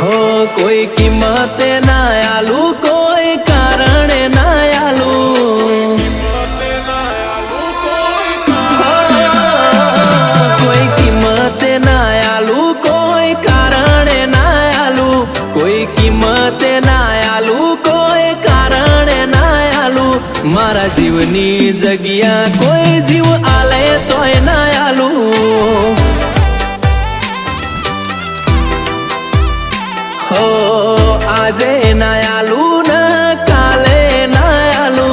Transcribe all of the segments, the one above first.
हो कोई किंमत ना आलू कोई कारण ना आलू कोई कीमत ना आलू कोई कारण ना आलू कोई कीमत ना आलू कोई कारण ना आलू मारा जीवनी जगिया कोई जीव आले तोय ना आलू हो आजे ना आलू न काले ना आलू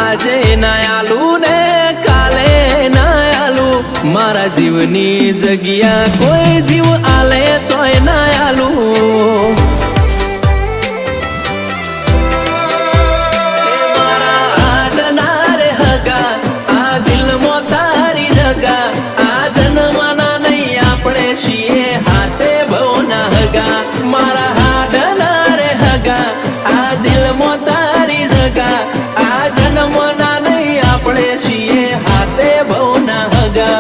आजे ना आलू ने काले ना आलू मारा जीवनी जगिया कोई जीव आले तोय ना आलू मारा आजना रे हगा आ दिल मो तारी जगा आ जन्मना नहीं आपणे છીએ हाथे भवना हगा मारा हाडना रे हगा आ दिल मो तारी जगा आ जन्मना नहीं आपणे છીએ हाथे भवना हगा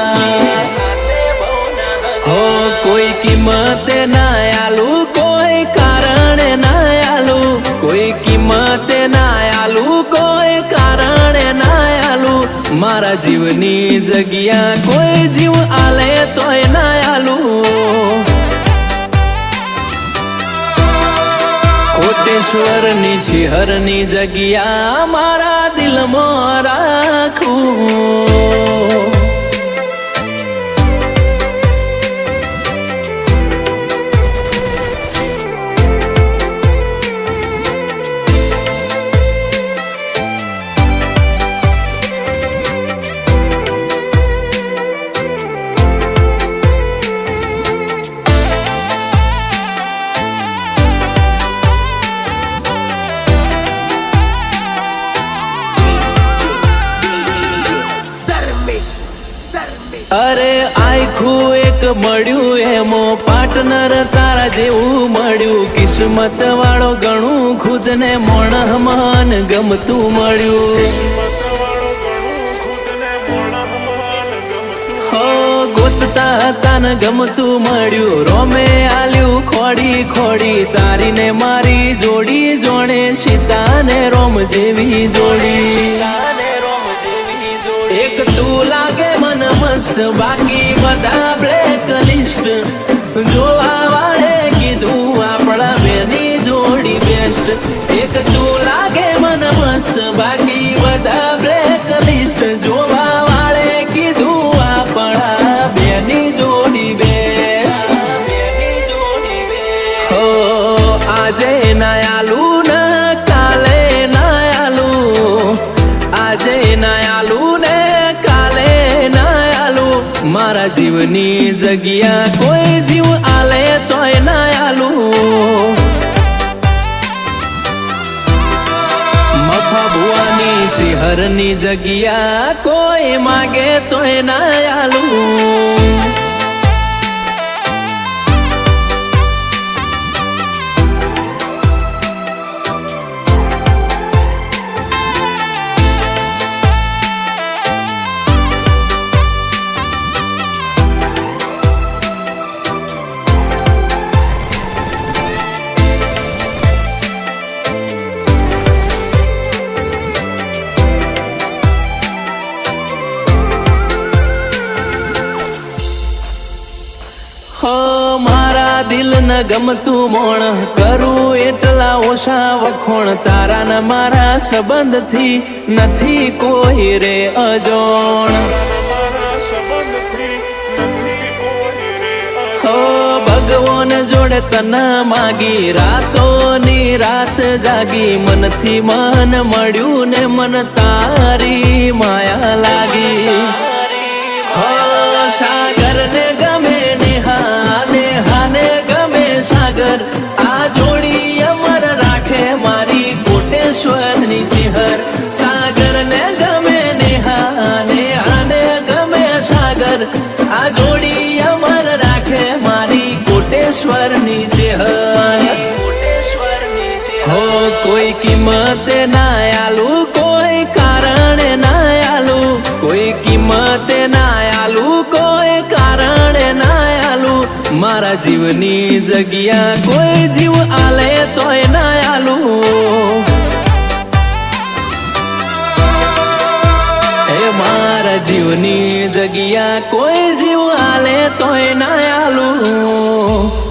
हो कोई कीमत ना आलू कोई कारण ना आलू कोई कीमत ना आलू कोई कारण ना आलू मारा जीवनी जगिया कोई जीव आले तोय ना आलू कोटेश्वर नी छिहर नी जगिया मारा दिल में राखू अरे आखू एक मळ्यू एमो पार्टनर तारा जेवू मळ्यू किस्मत वाळो गणू खुद ने मोण मन गमतू मळ्यू हो गोतता तान गमतू मळ्यू रोमे आल्यू खोडी खोडी तारी ने मारी जोड़ी जोड़े सीता ने रोम जेवी जोड़ी एक तू लागे मन मस्त बाकी बधा ब्लैक लिस्ट जोवा वाले कीधुं आपड़ा बेनी जोड़ी बेस्ट एक तू लागे मन मस्त बाकी बधा ब्लैक लिस्ट जोवा वाले कीधुं आपड़ा बेनी जोड़ी बेस्ट हो आजे ना आलू न काले ना आलू आजे ना आलू मारा जीवनी जगिया कोई जीव आले तोय ना आलू मफा बुआनी छिहरनी जगिया कोई मागे तोय ना आलू हो मारा दिल न गमतू मोण करू एटला ओछा वखोण तारा न मारा संबंध थी नथी कोई रे अजोण हो भगवान जोड़े तना मागी रातो नी रात जागी मन थी मन मळ्यू ने मन तारी माया लागी हो सागर ने गमे हाने गमे सागर आ जोड़ी अमर राखे मारी कोटेश्वर नी चिहर सागर ने गमे नेहाने हाने गमे सागर आ जोड़ी अमर राखे मारी कोटेश्वर नी चिहर हो कोई कीमत ना आलू कोई कारण ना आलू कोई कीमत ना आलू कोई कारण ना आलू મારા જીવની જગ્યા કોઈ જીવ આલે તોય ના આલું. એ મારા જીવની જગ્યા કોઈ જીવ આલે તોય ના આલું.